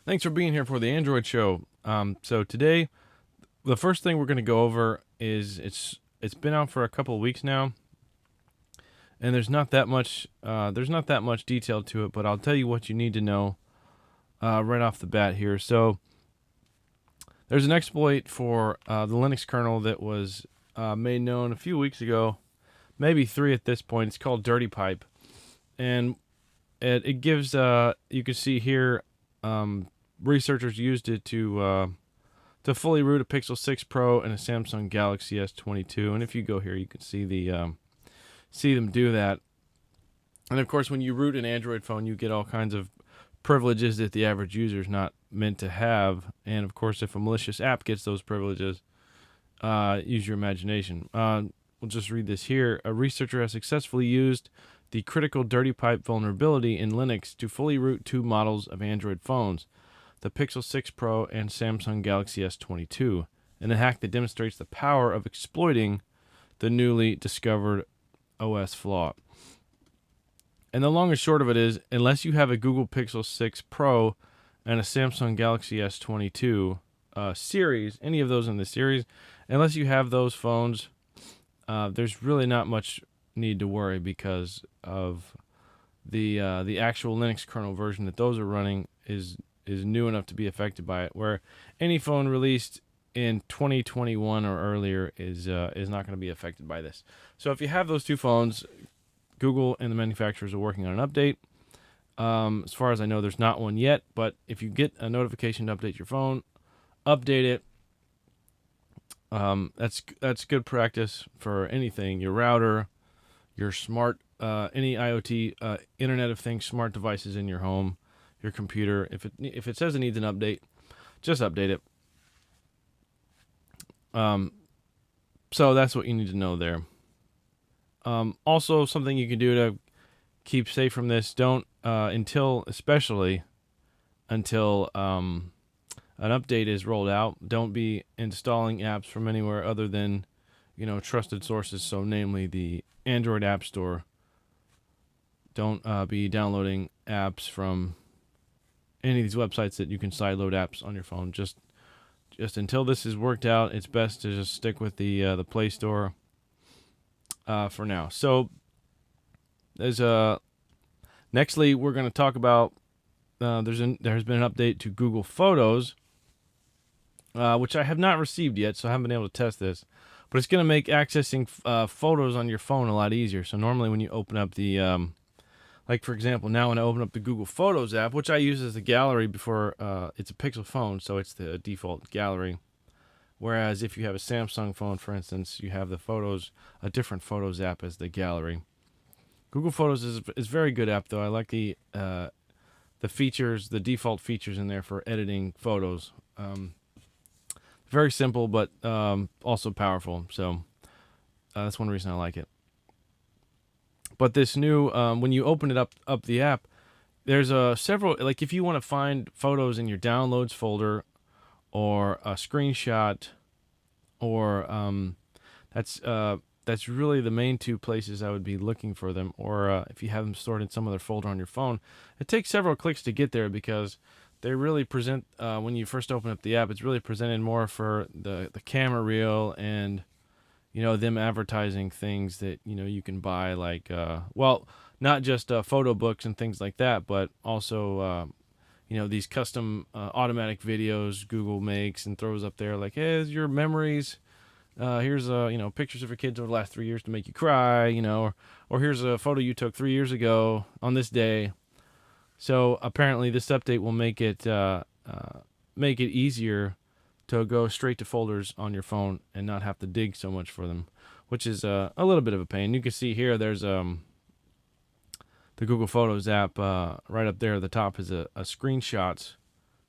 Thanks for being here for the Android show. So today, the first thing we're going to go over is it's been out for a couple of weeks now, and there's not that much detail to it, but I'll tell you what you need to know right off the bat here. So there's an exploit for the Linux kernel that was made known a few weeks ago, maybe three at this point. It's called Dirty Pipe, and it gives you can see here. Researchers used it to fully root a Pixel 6 Pro and a Samsung Galaxy S22. And if you go here, you can see see them do that. And of course, when you root an Android phone, you get all kinds of privileges that the average user is not meant to have. And of course, if a malicious app gets those privileges, use your imagination. We'll just read this here. A researcher has successfully used the critical Dirty Pipe vulnerability in Linux to fully root two models of Android phones, the Pixel 6 Pro and Samsung Galaxy S22, in a hack that demonstrates the power of exploiting the newly discovered OS flaw. And the long and short of it is, unless you have a Google Pixel 6 Pro and a Samsung Galaxy S22 series, any of those in the series, unless you have those phones, there's really not much need to worry because of the actual Linux kernel version that those are running is new enough to be affected by it. Where any phone released in 2021 or earlier is not going to be affected by this. So if you have those two phones, Google and the manufacturers are working on an update. As far as I know, there's not one yet, but if you get a notification to update your phone, update it. That's good practice for anything. Your router, your smart, any IoT, Internet of Things, smart devices in your home, your computer. If it says it needs an update, just update it. So that's what you need to know there. Also, something you can do to keep safe from this: don't especially until an update is rolled out. Don't be installing apps from anywhere other than, trusted sources. So, namely the Android App Store. Don't be downloading apps from any of these websites that you can sideload apps on your phone. Just until this is worked out, it's best to just stick with the Play Store for now. So, there's nextly we're going to talk about there's been an update to Google Photos, which I have not received yet, so I haven't been able to test this. But it's going to make accessing photos on your phone a lot easier. So normally when you open up the, like for example, now when I open up the Google Photos app, which I use as the gallery before, it's a Pixel phone, so it's the default gallery. Whereas if you have a Samsung phone, for instance, you have a different Photos app as the gallery. Google Photos is a very good app, though. I like the features, the default features in there for editing photos. Very simple, but also powerful. So that's one reason I like it. But this new, when you open it up the app, there's several. Like if you want to find photos in your downloads folder, or a screenshot, or that's really the main two places I would be looking for them. Or if you have them stored in some other folder on your phone, it takes several clicks to get there because they really present, when you first open up the app, it's really presented more for the camera reel and, them advertising things that, you can buy, like, not just photo books and things like that, but also, these custom automatic videos Google makes and throws up there like, hey, here's your memories. Here's pictures of your kids over the last 3 years to make you cry, or here's a photo you took 3 years ago on this day. So apparently this update will make it easier to go straight to folders on your phone and not have to dig so much for them, which is a little bit of a pain. You can see here there's the Google Photos app right up there at the top is a screenshots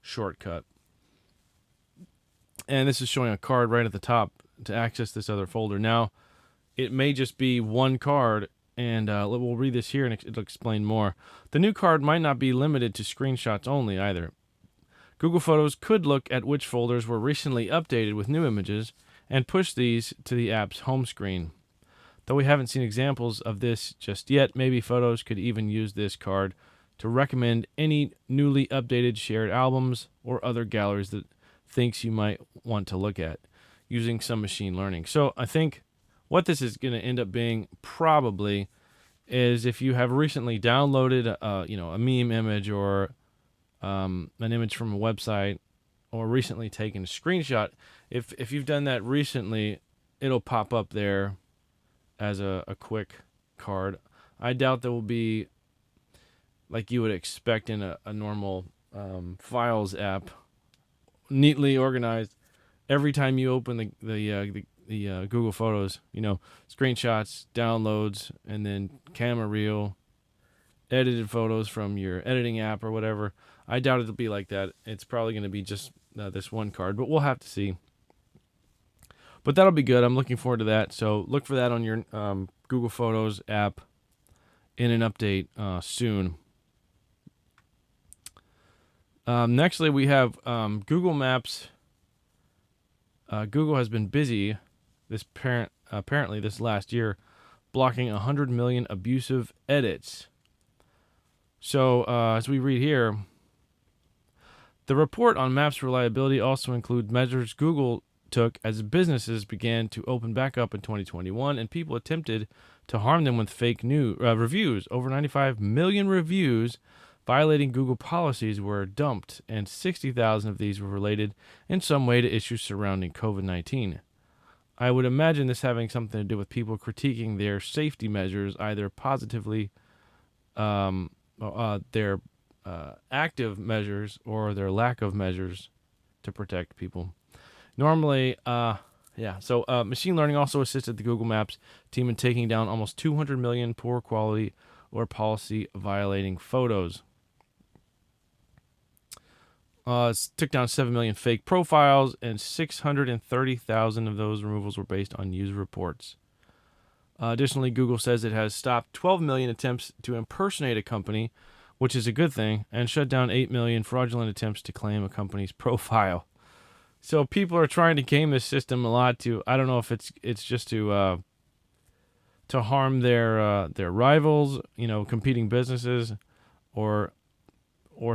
shortcut. And this is showing a card right at the top to access this other folder. Now, it may just be one card, and we'll read this here and it'll explain more. The new card might not be limited to screenshots only either. Google Photos could look at which folders were recently updated with new images and push these to the app's home screen. Though we haven't seen examples of this just yet, maybe Photos could even use this card to recommend any newly updated shared albums or other galleries that thinks you might want to look at using some machine learning. So I think what this is going to end up being probably is if you have recently downloaded a meme image or an image from a website or recently taken a screenshot, if you've done that recently, it'll pop up there as a quick card. I doubt there will be like you would expect in a normal Files app, neatly organized. Every time you open the Google Photos, screenshots, downloads, and then camera reel, edited photos from your editing app or whatever. I doubt it'll be like that. It's probably going to be just this one card, but we'll have to see. But that'll be good. I'm looking forward to that. So look for that on your Google Photos app in an update soon. Nextly, we have Google Maps. Google has been busy apparently this last year blocking 100 million abusive edits. So as we read here, the report on Maps reliability also includes measures Google took as businesses began to open back up in 2021 and people attempted to harm them with fake news reviews. Over 95 million reviews violating Google policies were dumped, and 60,000 of these were related in some way to issues surrounding COVID-19. I would imagine this having something to do with people critiquing their safety measures, either positively, their active measures or their lack of measures to protect people. Normally, so machine learning also assisted the Google Maps team in taking down almost 200 million poor quality or policy violating photos. Took down 7 million fake profiles, and 630,000 of those removals were based on user reports. Additionally, Google says it has stopped 12 million attempts to impersonate a company, which is a good thing, and shut down 8 million fraudulent attempts to claim a company's profile. So people are trying to game this system a lot to, I don't know if it's just to harm their rivals, competing businesses, or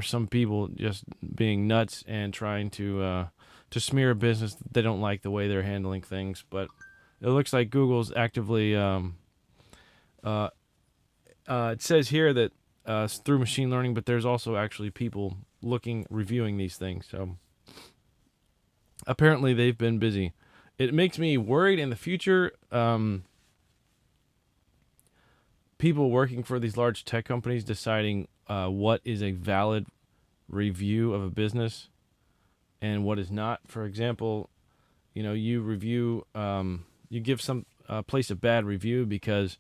some people just being nuts and trying to smear a business that they don't like the way they're handling things. But it looks like Google's actively. It says here that through machine learning, but there's also actually people reviewing these things. So apparently they've been busy. It makes me worried in the future. People working for these large tech companies deciding what is a valid review of a business and what is not. For example, you review, you give some place a bad review because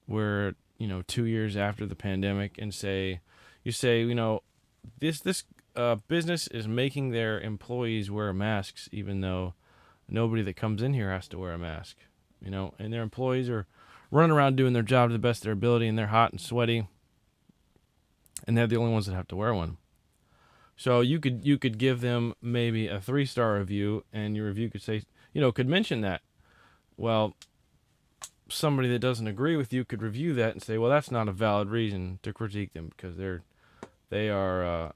we're 2 years after the pandemic, and you say this business is making their employees wear masks, even though nobody that comes in here has to wear a mask, and their employees are running around doing their job to the best of their ability, and they're hot and sweaty, and they're the only ones that have to wear one. So you could give them maybe a 3-star review, and your review could say, could mention that. Well, somebody that doesn't agree with you could review that and say, well, that's not a valid reason to critique them because they are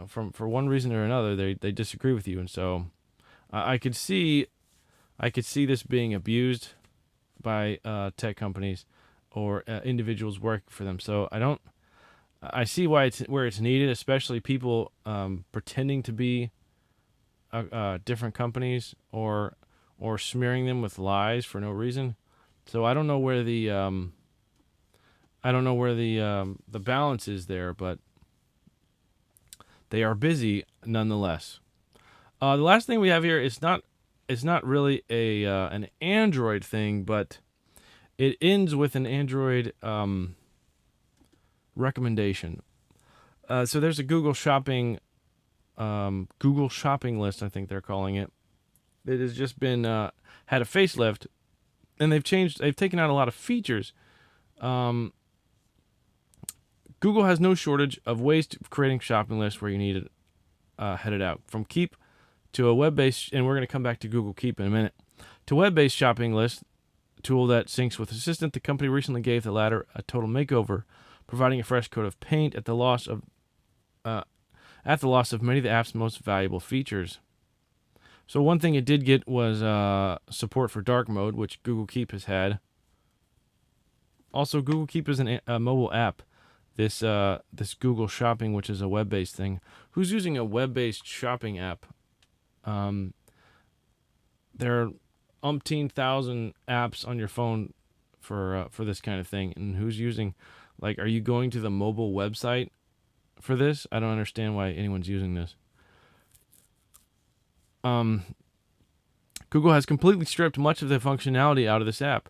for one reason or another they disagree with you, and so I could see this being abused by tech companies or individuals working for them. So I see where it's needed, especially people pretending to be different companies or smearing them with lies for no reason. So I don't know where the balance is there, but they are busy nonetheless. The last thing we have here is not really an Android thing, but it ends with an Android recommendation. So there's a Google Shopping list, I think they're calling it. It has just been had a facelift, and they've taken out a lot of features. Google has no shortage of ways to creating shopping lists where you need it headed out. From Keep to a web-based, and we're going to come back to Google Keep in a minute, to web-based shopping list tool that syncs with Assistant. The company recently gave the latter a total makeover providing a fresh coat of paint at the loss of many of the app's most valuable features. So one thing it did get was support for dark mode, which Google Keep has had. Also, Google Keep is a mobile app. This Google Shopping, which is a web-based thing. Who's using a web-based shopping app? There are umpteen thousand apps on your phone for this kind of thing, and who's using? Like, are you going to the mobile website for this? I don't understand why anyone's using this. Google has completely stripped much of the functionality out of this app.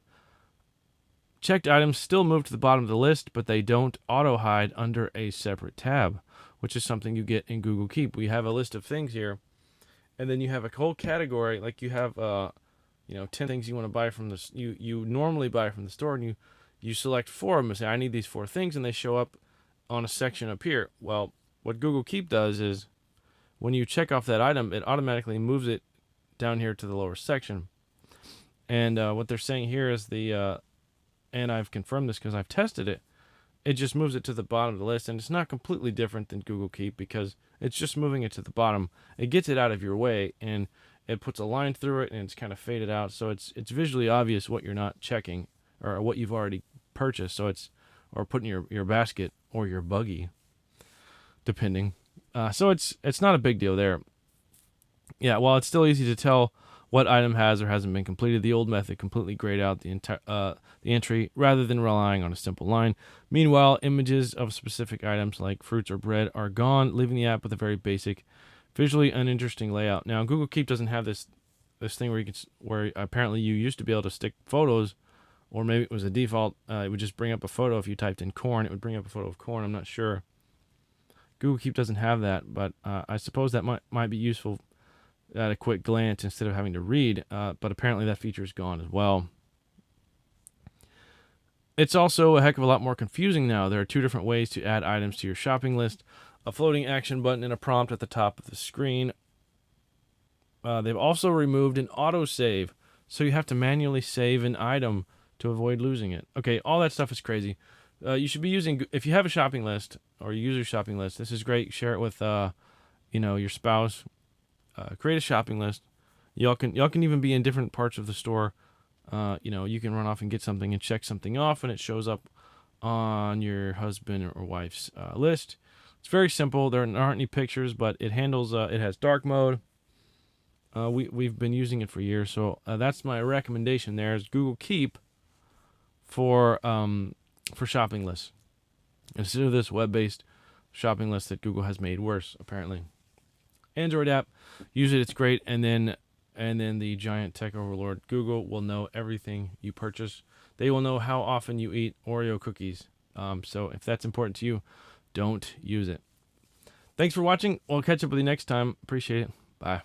Checked items still move to the bottom of the list, but they don't auto-hide under a separate tab, which is something you get in Google Keep. We have a list of things here, and then you have a whole category, like you have 10 things you want to buy from this. You normally buy from the store, and you select 4 of them and say, I need these 4 things, and they show up on a section up here. Well, what Google Keep does is when you check off that item, it automatically moves it down here to the lower section. And what they're saying here is and I've confirmed this because I've tested it, it just moves it to the bottom of the list, and it's not completely different than Google Keep because it's just moving it to the bottom. It gets it out of your way, and it puts a line through it, and it's kind of faded out, so it's visually obvious what you're not checking or what you've already purchased. So or put in your basket or your buggy, depending. So it's not a big deal there. Yeah, while it's still easy to tell what item has or hasn't been completed, the old method completely grayed out the entry rather than relying on a simple line. Meanwhile, images of specific items like fruits or bread are gone, leaving the app with a very basic, visually uninteresting layout. Now, Google Keep doesn't have this thing where apparently you used to be able to stick photos, or maybe it was a default. It would just bring up a photo. If you typed in corn, it would bring up a photo of corn. I'm not sure. Google Keep doesn't have that, but I suppose that might be useful at a quick glance instead of having to read, but apparently that feature is gone as well. It's also a heck of a lot more confusing now. There are 2 different ways to add items to your shopping list: a floating action button and a prompt at the top of the screen. They've also removed an autosave, so you have to manually save an item to avoid losing it. Okay, all that stuff is crazy. You should be using, if you have a shopping list or you use your shopping list, this is great. Share it with your spouse. Create a shopping list. Y'all can even be in different parts of the store. You can run off and get something and check something off, and it shows up on your husband or wife's list. It's very simple. There aren't any pictures, but it handles. It has dark mode. We've been using it for years, so that's my recommendation. There is Google Keep for shopping lists instead of this web-based shopping list that Google has made worse, apparently. Android app, use it, it's great. And then the giant tech overlord Google will know everything you purchase. They will know how often you eat Oreo cookies. So if that's important to you, don't use it. Thanks for watching. We'll catch up with you next time. Appreciate it. Bye.